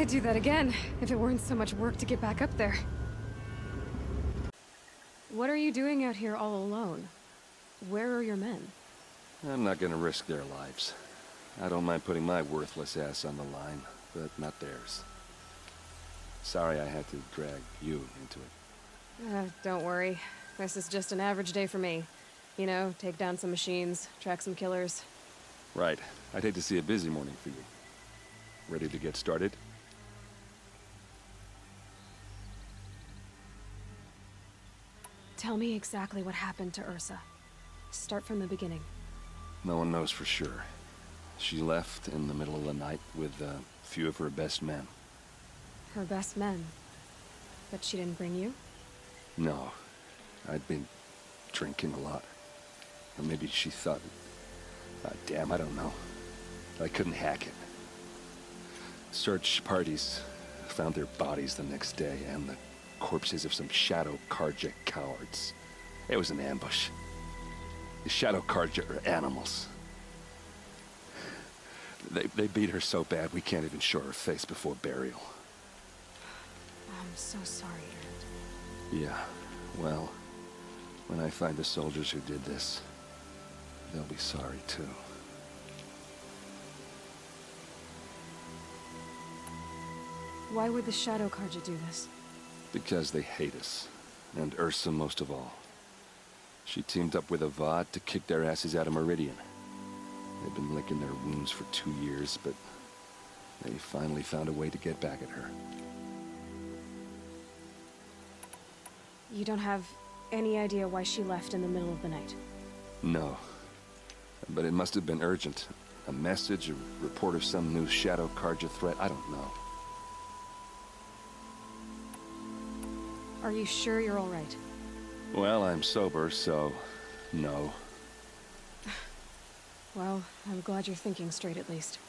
I'd do that again, if it weren't so much work to get back up there. What are you doing out here all alone? Where are your men? I'm not gonna risk their lives. I don't mind putting my worthless ass on the line, but not theirs. Sorry I had to drag you into it. Don't worry. This is just an average day for me. You know, take down some machines, track some killers. Right. I'd hate to see a busy morning for you. Ready to get started? Tell me exactly what happened to Ursa. Start from the beginning. No one knows for sure. She left in the middle of the night with a few of her best men. Her best men? But she didn't bring you? No. I'd been drinking a lot. Or maybe she thought... damn, I don't know. I couldn't hack it. Search parties found their bodies the next day, and the corpses of some Shadow Karja cowards. It was an ambush. The Shadow Karja are animals. They beat her so bad we can't even show her face before burial. I'm so sorry, Aaron. Yeah, well, when I find the soldiers who did this, they'll be sorry too. Why would the Shadow Karja do this? Because they hate us, and Ursa most of all. She teamed up with Avad to kick their asses out of Meridian. They've been licking their wounds for 2 years, but they finally found a way to get back at her. You don't have any idea why she left in the middle of the night? No. But it must have been urgent. A message, a report of some new Shadow Karja threat, I don't know. Are you sure you're all right? Well, I'm sober, so... no. Well, I'm glad you're thinking straight at least.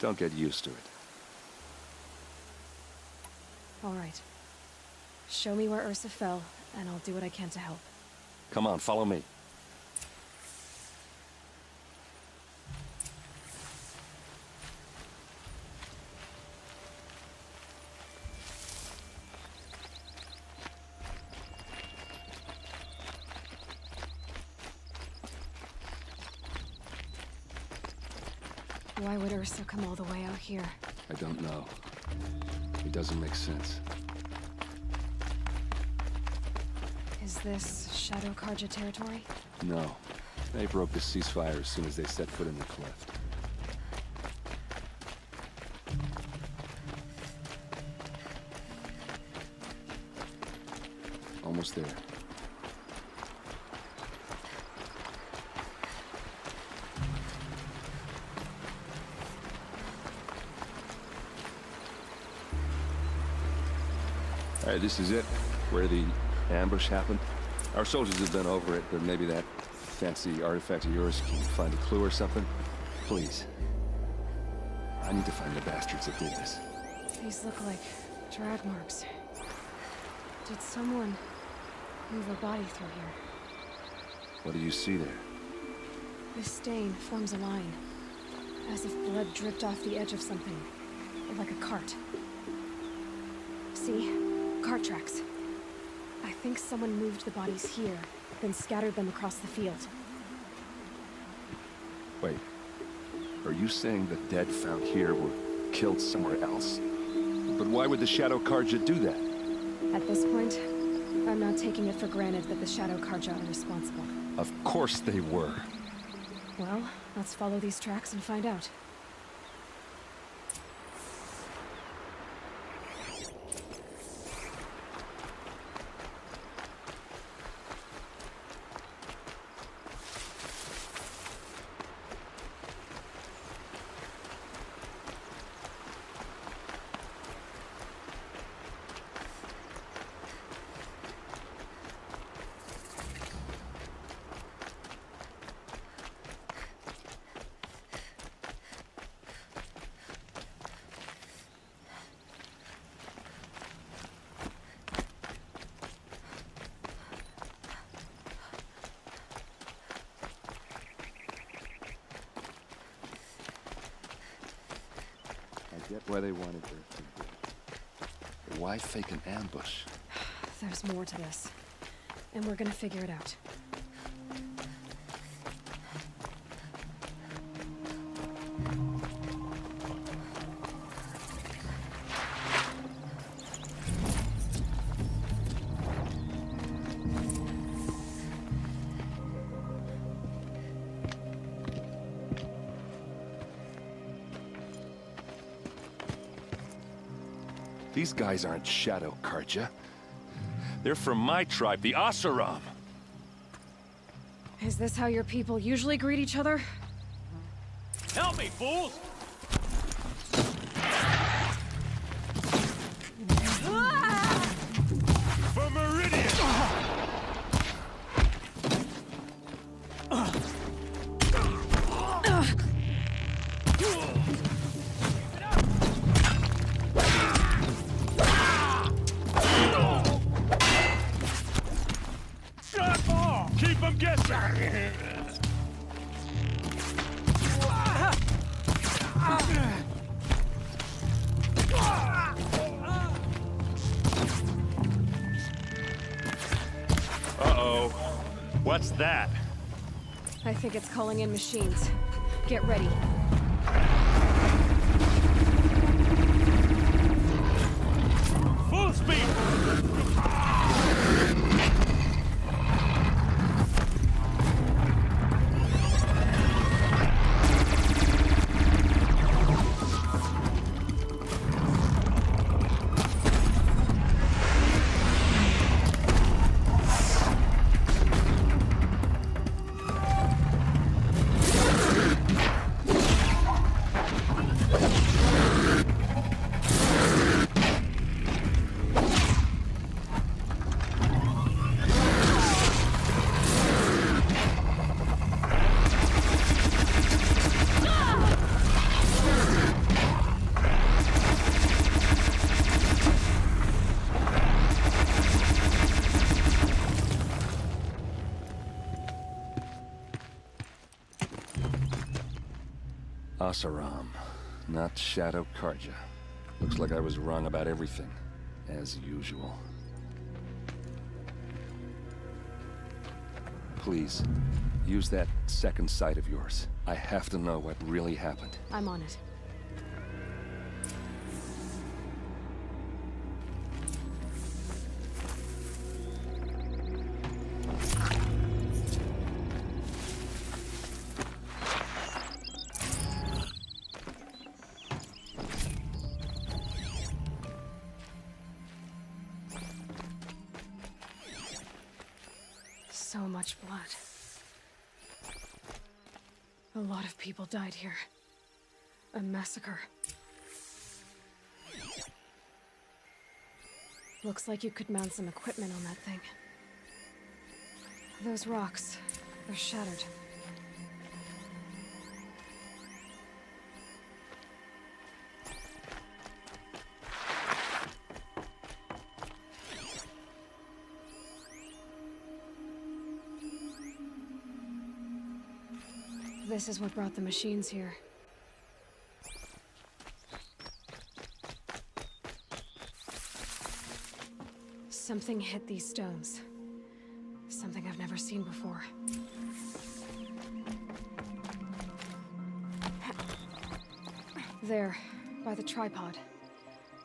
Don't get used to it. All right. Show me where Ursa fell, and I'll do what I can to help. Come on, follow me. Why would Ursa come all the way out here? I don't know. It doesn't make sense. Is this Shadow Karja territory? No. They broke the ceasefire as soon as they set foot in the cleft. Almost there. All right, this is it, where the ambush happened. Our soldiers have been over it, but maybe that fancy artifact of yours can find a clue or something. Please. I need to find the bastards that did this. These look like drag marks. Did someone move a body through here? What do you see there? This stain forms a line, as if blood dripped off the edge of something, like a cart. See? Cart tracks. I think someone moved the bodies here, then scattered them across the field. Wait. Are you saying the dead found here were killed somewhere else? But why would the Shadow Karja do that? At this point, I'm not taking it for granted that the Shadow Karja are responsible. Of course they were. Well, let's follow these tracks and find out. I get why they wanted Earth to be. Why fake an ambush? There's more to this. And we're gonna figure it out. These guys aren't Shadow Karja. They're from my tribe, the Asaram. Is this how your people usually greet each other? Help me, fools! For Meridian! Keep them guessing! Uh-oh. What's that? I think it's calling in machines. Get ready. Full speed! Asaram, not Shadow Karja. Looks like I was wrong about everything, as usual. Please, use that second sight of yours. I have to know what really happened. I'm on it. So much blood. A lot of people died here. A massacre. Looks like you could mount some equipment on that thing. Those rocks, they're shattered. This is what brought the machines here. Something hit these stones. Something I've never seen before. There, by the tripod.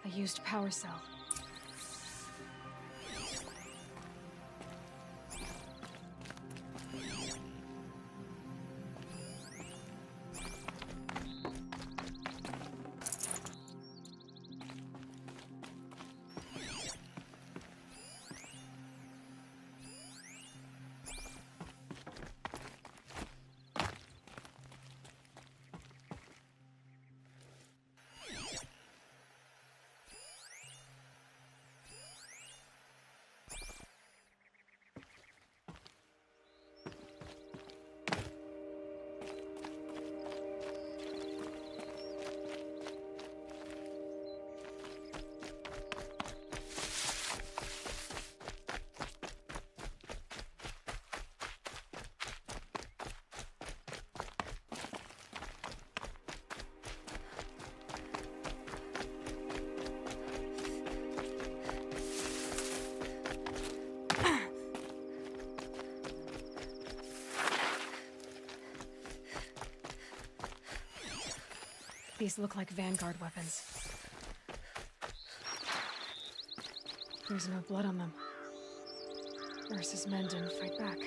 A used power cell. These look like Vanguard weapons. There's no blood on them. Ursa's men didn't fight back.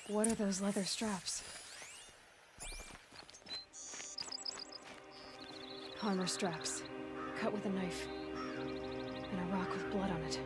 What are those leather straps? Armor straps, cut with a knife, and a rock with blood on it.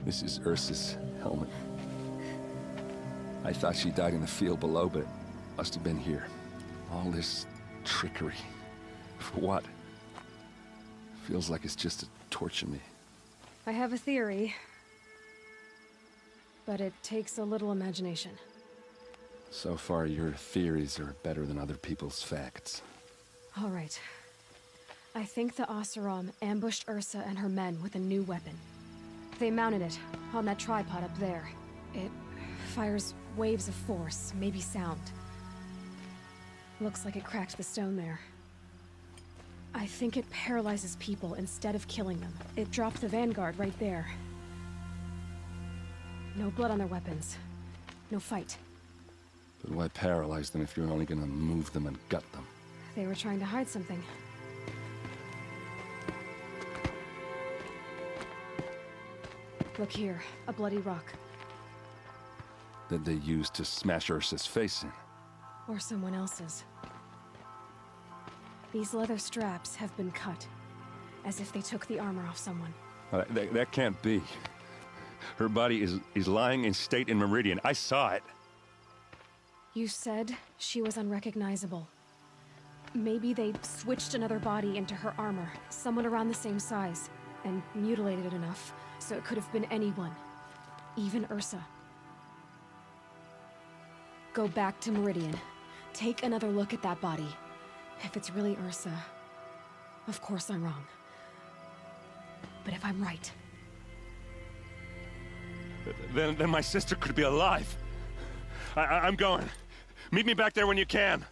This is Ursa's helmet. I thought she died in the field below, but it must have been here. All this trickery. For what? Feels like it's just to torture me. I have a theory, but it takes a little imagination. So far, your theories are better than other people's facts. All right. I think the Oseram ambushed Ursa and her men with a new weapon. They mounted it on that tripod up there. It fires waves of force, maybe sound. Looks like it cracked the stone there. I think it paralyzes people instead of killing them. It dropped the Vanguard right there. No blood on their weapons. No fight. But why paralyze them if you're only gonna move them and gut them? They were trying to hide something. Look here, a bloody rock. That they used to smash Ursa's face in. Or someone else's. These leather straps have been cut, as if they took the armor off someone. That can't be. Her body is lying in state in Meridian. I saw it. You said she was unrecognizable. Maybe they switched another body into her armor, someone around the same size, and mutilated it enough, so it could have been anyone. Even Ursa. Go back to Meridian. Take another look at that body. If it's really Ursa, of course I'm wrong. But if I'm right... Then my sister could be alive. I'm going. Meet me back there when you can.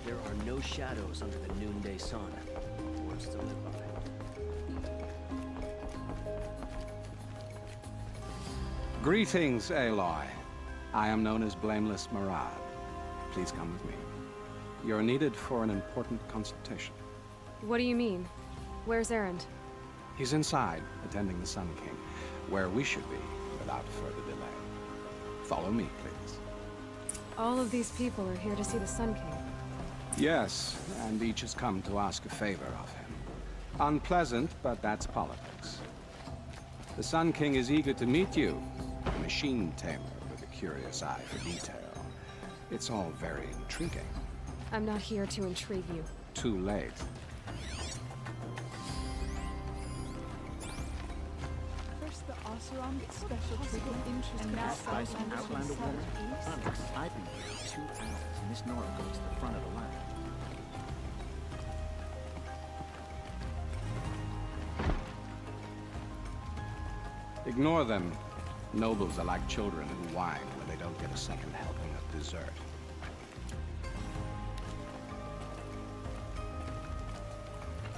There are no shadows under the noonday sun. Words to live by. Greetings, Aloy. I am known as Blameless Murad. Please come with me. You're needed for an important consultation. What do you mean? Where's Erend? He's inside, attending the Sun King, where we should be, without further delay. Follow me, please. All of these people are here to see the Sun King. Yes, and each has come to ask a favor of him. Unpleasant, but that's politics. The Sun King is eager to meet you, a machine tamer with a curious eye for detail. It's all very intriguing. I'm not here to intrigue you. Too late. First, the Oseram gets special treatment, and now Spice and Outlander weather? Onyx, I've been here 2 hours, and this Nora goes to the front of the line. Ignore them. Nobles are like children who whine when they don't get a second helping of dessert.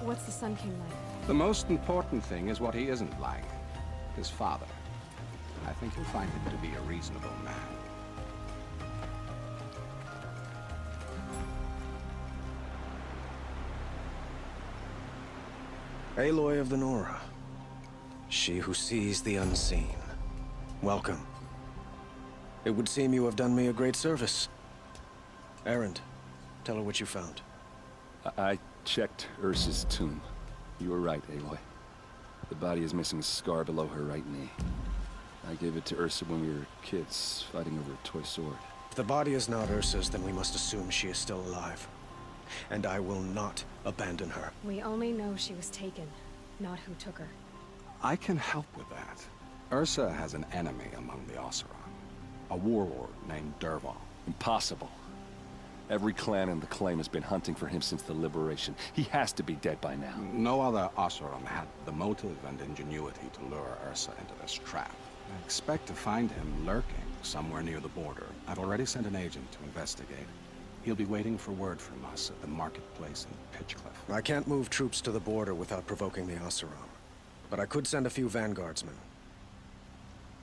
What's the Sun King like? The most important thing is what he isn't like. His father. I think you'll find him to be a reasonable man. Aloy of the Nora. She who sees the unseen. Welcome. It would seem you have done me a great service. Erend, tell her what you found. I checked Ursa's tomb. You were right, Aloy. The body is missing a scar below her right knee. I gave it to Ursa when we were kids, fighting over a toy sword. If the body is not Ursa's, then we must assume she is still alive. And I will not abandon her. We only know she was taken, not who took her. I can help with that. Ursa has an enemy among the Oseram. A warlord named Dervahl. Impossible. Every clan in the claim has been hunting for him since the liberation. He has to be dead by now. No other Oseram had the motive and ingenuity to lure Ursa into this trap. I expect to find him lurking somewhere near the border. I've already sent an agent to investigate. He'll be waiting for word from us at the marketplace in Pitchcliff. I can't move troops to the border without provoking the Oseram. But I could send a few vanguardsmen.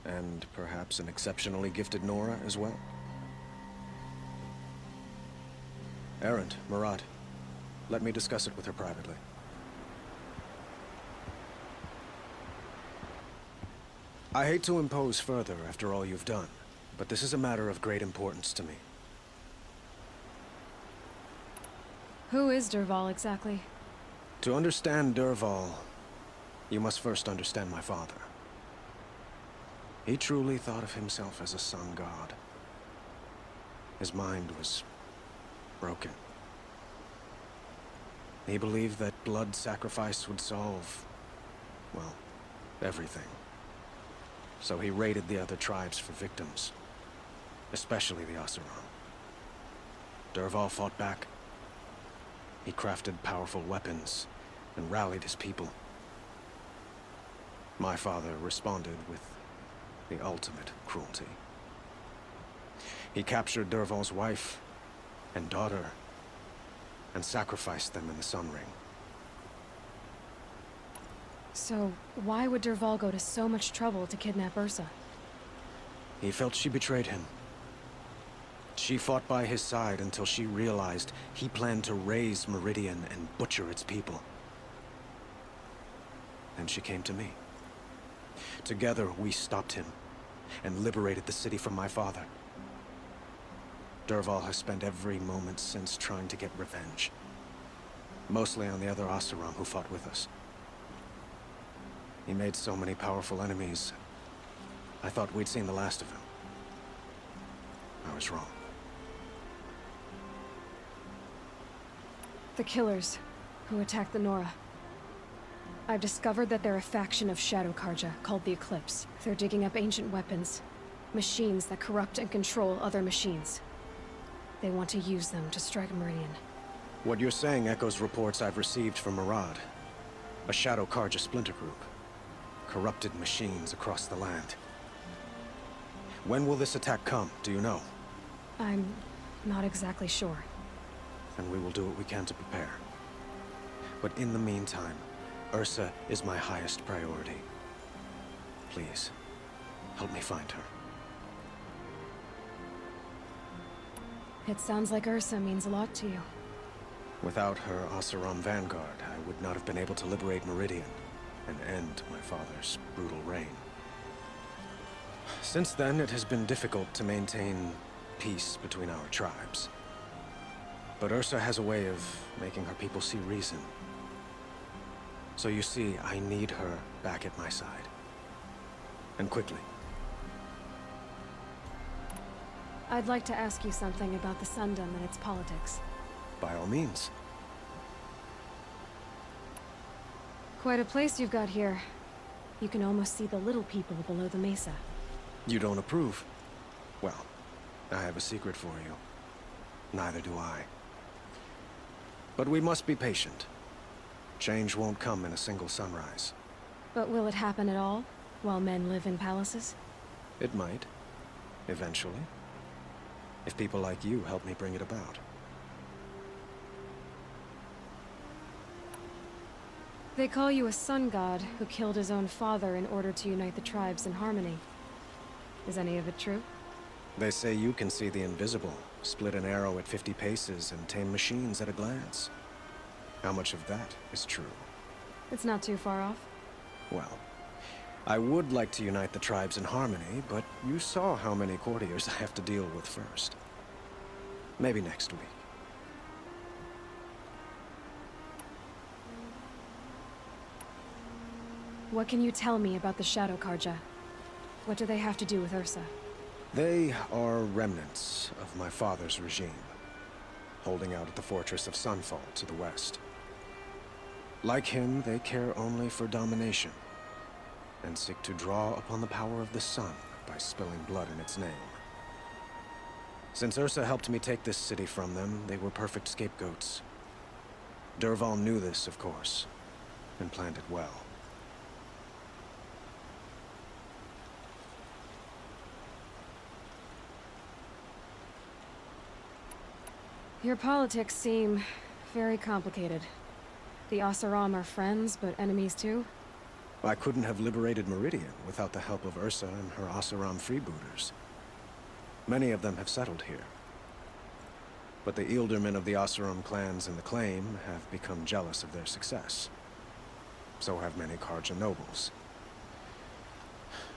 And perhaps an exceptionally gifted Nora as well. Erend, Murad, let me discuss it with her privately. I hate to impose further after all you've done, but this is a matter of great importance to me. Who is Dervahl exactly? To understand Dervahl, you must first understand my father. He truly thought of himself as a sun god. His mind was broken. He believed that blood sacrifice would solve, well, everything. So he raided the other tribes for victims, especially the Oseram. Dervahl fought back. He crafted powerful weapons and rallied his people. My father responded with the ultimate cruelty. He captured Dervahl's wife and daughter and sacrificed them in the Sun Ring. So, why would Dervahl go to so much trouble to kidnap Ursa? He felt she betrayed him. She fought by his side until she realized he planned to raise Meridian and butcher its people. Then she came to me. Together, we stopped him and liberated the city from my father. Dervahl has spent every moment since trying to get revenge. Mostly on the other Oseram who fought with us. He made so many powerful enemies, I thought we'd seen the last of him. I was wrong. The killers who attacked the Nora. I've discovered that they're a faction of Shadow Karja called the Eclipse. They're digging up ancient weapons, machines that corrupt and control other machines. They want to use them to strike Meridian. What you're saying echoes reports I've received from Murad, a Shadow Karja splinter group. Corrupted machines across the land. When will this attack come, do you know? I'm not exactly sure. And we will do what we can to prepare. But in the meantime, Ursa is my highest priority. Please, help me find her. It sounds like Ursa means a lot to you. Without her Oseram vanguard, I would not have been able to liberate Meridian and end my father's brutal reign. Since then, it has been difficult to maintain peace between our tribes. But Ursa has a way of making her people see reason. So you see, I need her back at my side. And quickly. I'd like to ask you something about the Sundom and its politics. By all means. Quite a place you've got here. You can almost see the little people below the mesa. You don't approve? Well, I have a secret for you. Neither do I. But we must be patient. Change won't come in a single sunrise. But will it happen at all? while men live in palaces? It might. Eventually. If people like you help me bring it about. They call you a sun god who killed his own father in order to unite the tribes in harmony. Is any of it true? They say you can see the invisible, split an arrow at 50 paces, and tame machines at a glance. How much of that is true? It's not too far off. Well, I would like to unite the tribes in harmony, but you saw how many courtiers I have to deal with first. Maybe next week. What can you tell me about the Shadow Karja? What do they have to do with Ursa? They are remnants of my father's regime, holding out at the fortress of Sunfall to the west. Like him, they care only for domination, and seek to draw upon the power of the sun by spilling blood in its name. Since Ursa helped me take this city from them, they were perfect scapegoats. Dervahl knew this, of course, and planned it well. Your politics seem very complicated. The Oseram are friends, but enemies too? I couldn't have liberated Meridian without the help of Ursa and her Oseram freebooters. Many of them have settled here. But the Ealdormen of the Oseram clans in the Claim have become jealous of their success. So have many Karja nobles.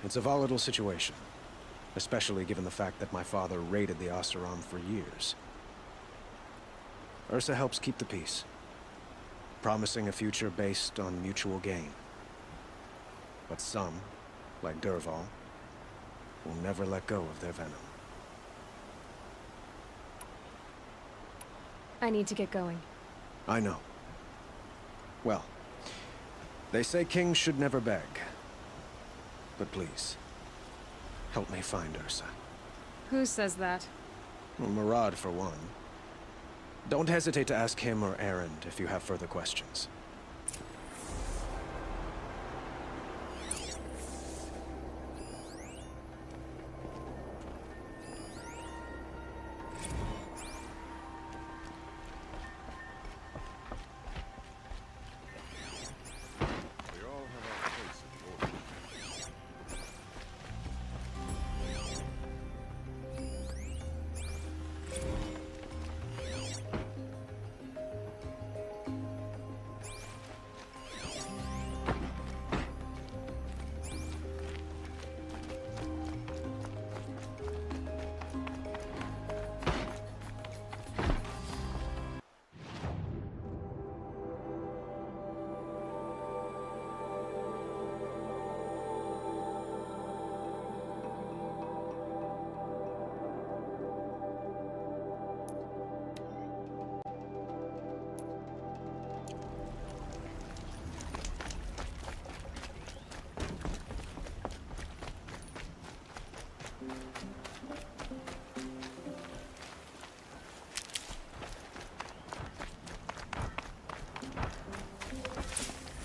It's a volatile situation, especially given the fact that my father raided the Oseram for years. Ursa helps keep the peace, promising a future based on mutual gain. But some, like Dervahl, will never let go of their venom. I need to get going. I know. Well, they say kings should never beg. But please, help me find Ursa. Who says that? Well, Murad, for one. Don't hesitate to ask him or Erend if you have further questions.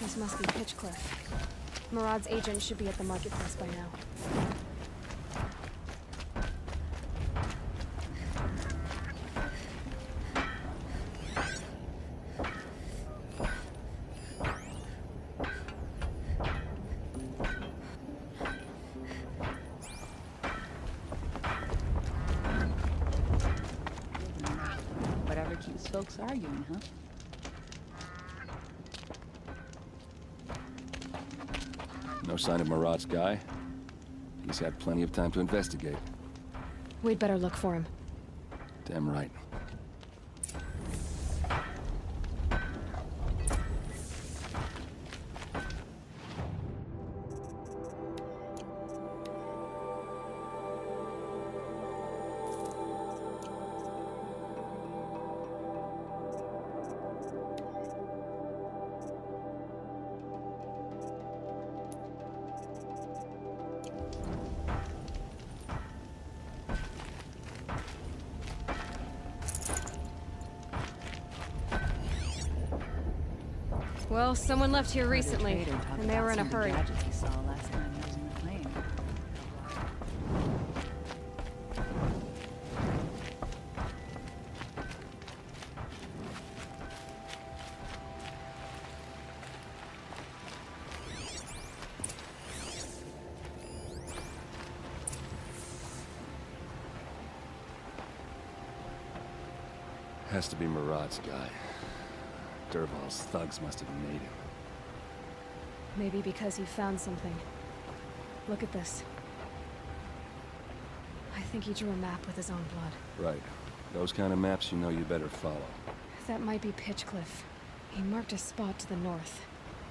This must be Pitchcliff. Murad's agent should be at the marketplace by now. Whatever keeps folks arguing, huh? No sign of Murad's guy. He's had plenty of time to investigate. We'd better look for him. Damn right. Well, someone left here recently, and they were in a hurry. Gadgets he saw last time he was in the Has to be Murad's guy. Dervahl's thugs must have made him. Maybe because he found something. Look at this. I think he drew a map with his own blood. Right. Those kind of maps you know you better follow. That might be Pitchcliff. He marked a spot to the north.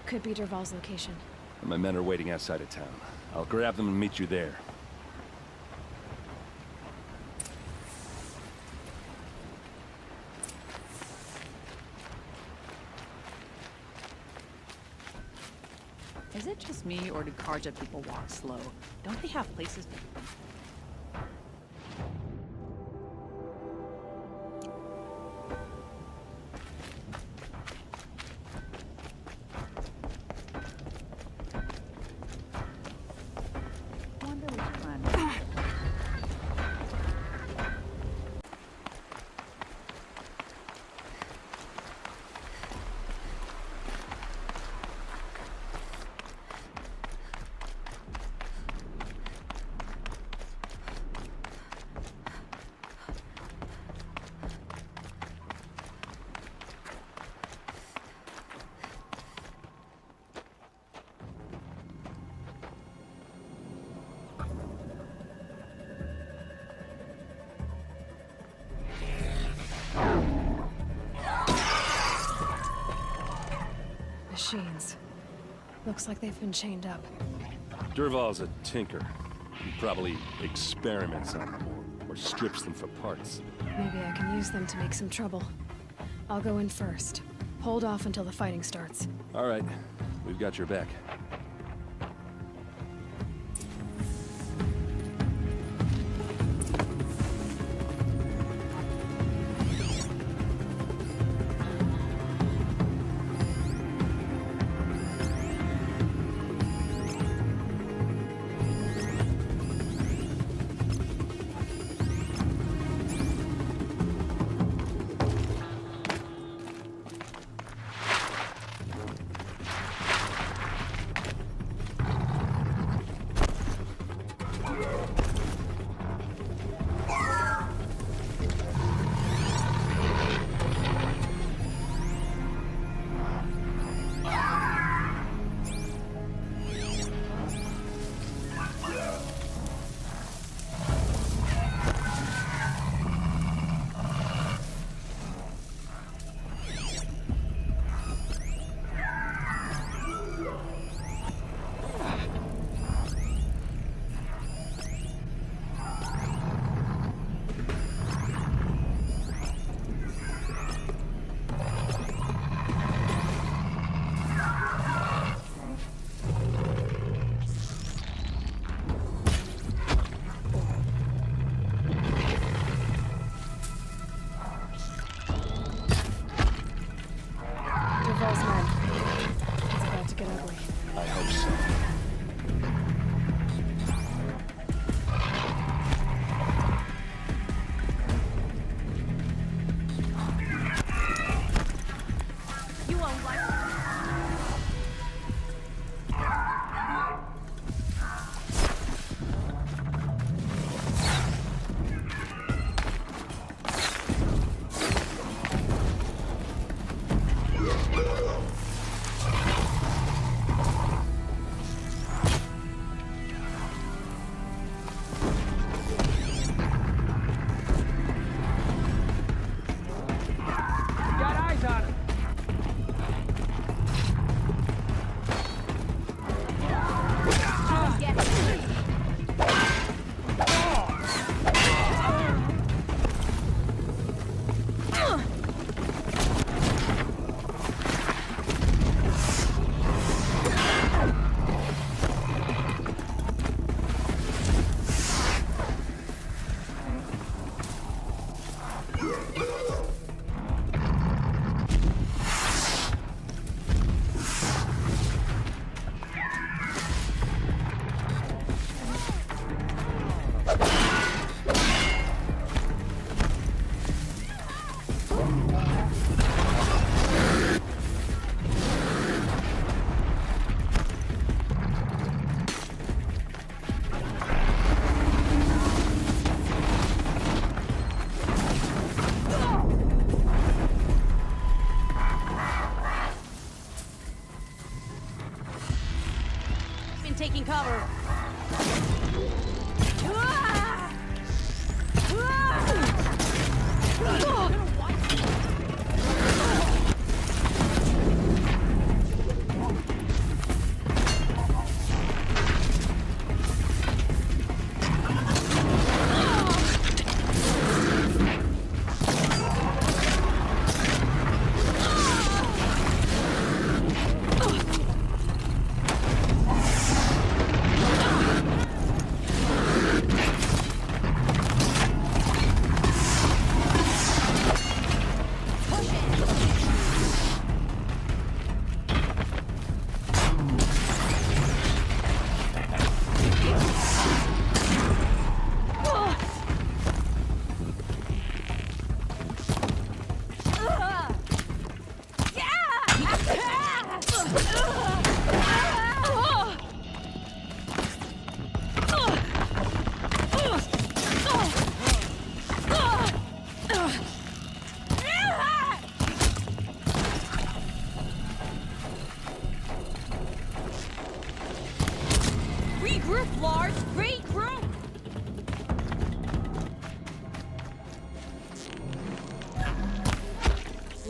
Could be Dervahl's location. My men are waiting outside of town. I'll grab them and meet you there. Is it just me, or do Karja people walk slow? Don't they have places to... Wonder which plan... Machines. Looks like they've been chained up. Dervahl's a tinker. He probably experiments on them, or strips them for parts. Maybe I can use them to make some trouble. I'll go in first. Hold off until the fighting starts. All right. We've got your back.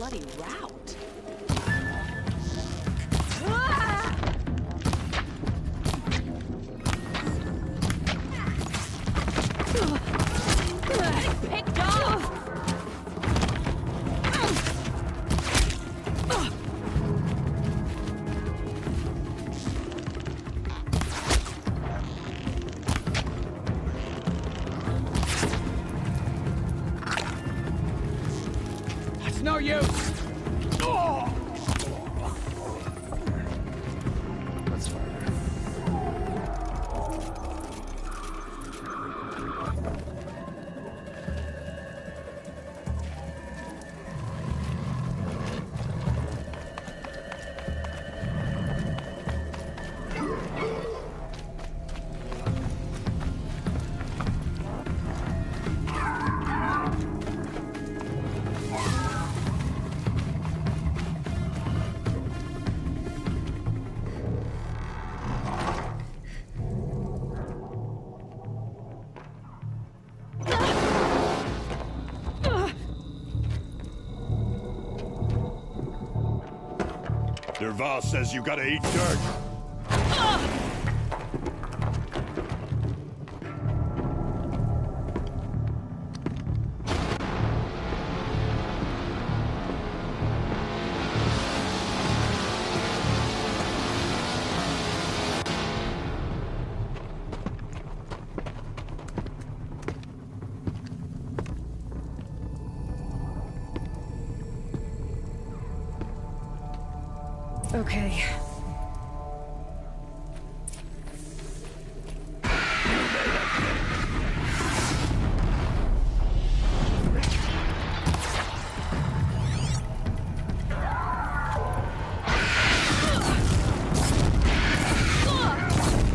bloody route. Picked off! It's no use! That's fine. Derval says you gotta eat dirt. Okay.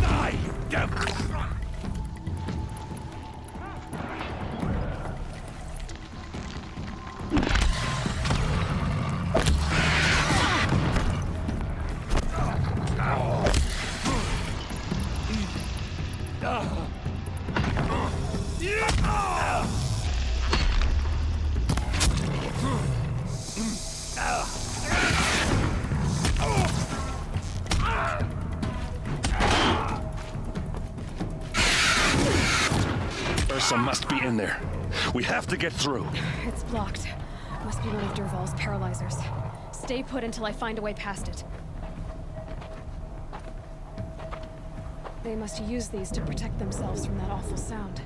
Die, you devil! Ursa must be in there. We have to get through. It's blocked. Must be one of Derval's paralyzers. Stay put until I find a way past it. They must use these to protect themselves from that awful sound.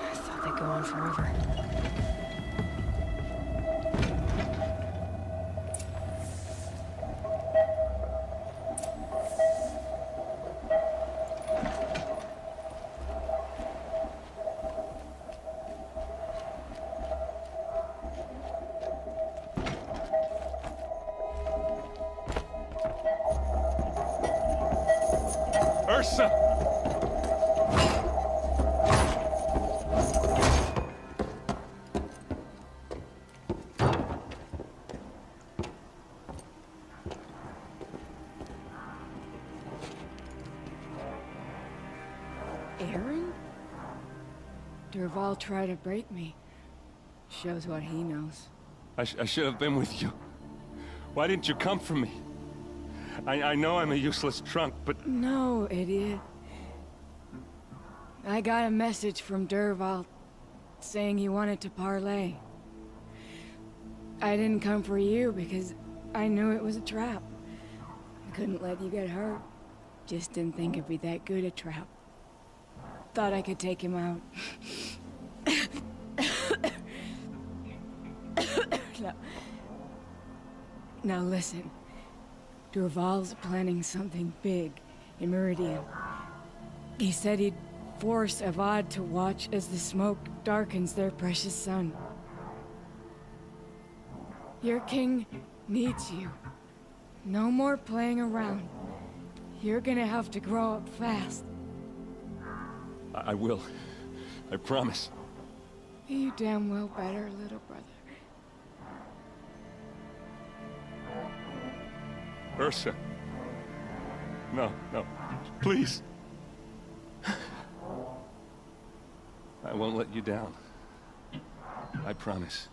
I thought they'd go on forever. Ursa! Aaron? Derval tried to break me. Shows what he knows. I should have been with you. Why didn't you come for me? I know I'm a useless trunk, but... No, idiot. I got a message from Derval saying he wanted to parlay. I didn't come for you because I knew it was a trap. I couldn't let you get hurt. Just didn't think it'd be that good a trap. Thought I could take him out. Now listen. Derval's planning something big in Meridian. He said he'd force Avad to watch as the smoke darkens their precious sun. Your king needs you. No more playing around. You're gonna have to grow up fast. I will. I promise. You damn well better, little brother. Ursa. No, no. Please. I won't let you down. I promise.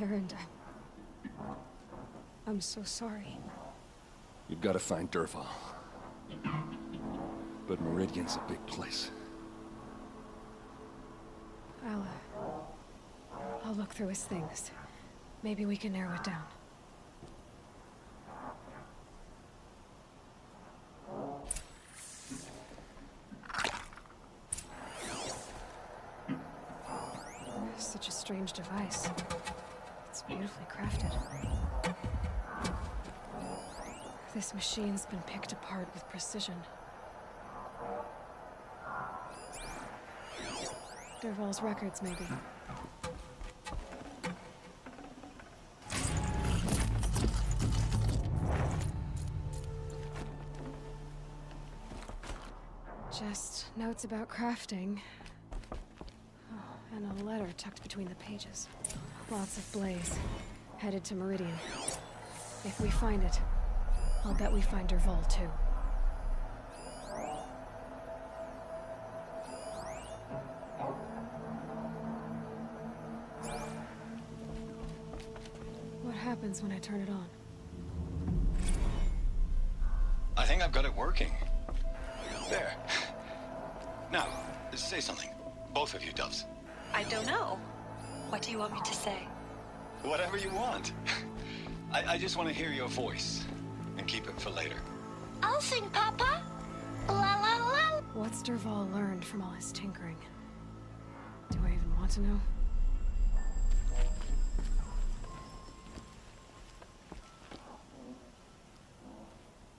Aaron, I'm so sorry. You've got to find Dervahl. But Meridian's a big place. I'll look through his things. Maybe we can narrow it down. Such a strange device. It's beautifully crafted. This machine's been picked apart with precision. Dervahl's records, maybe. Just notes about crafting. Oh, and a letter tucked between the pages. Lots of blaze. Headed to Meridian. If we find it, I'll bet we find Dervahl too. What happens when I turn it on? I think I've got it working. There. Now, say something. Both of you, Doves. I don't know. What do you want me to say? Whatever you want. I just want to hear your voice. And keep it for later. I'll sing, Papa. La la la. What's Dervahl learned from all his tinkering? Do I even want to know?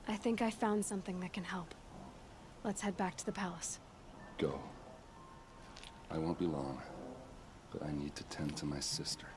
I think I found something that can help. Let's head back to the palace. Go. I won't be long, but I need to tend to my sister.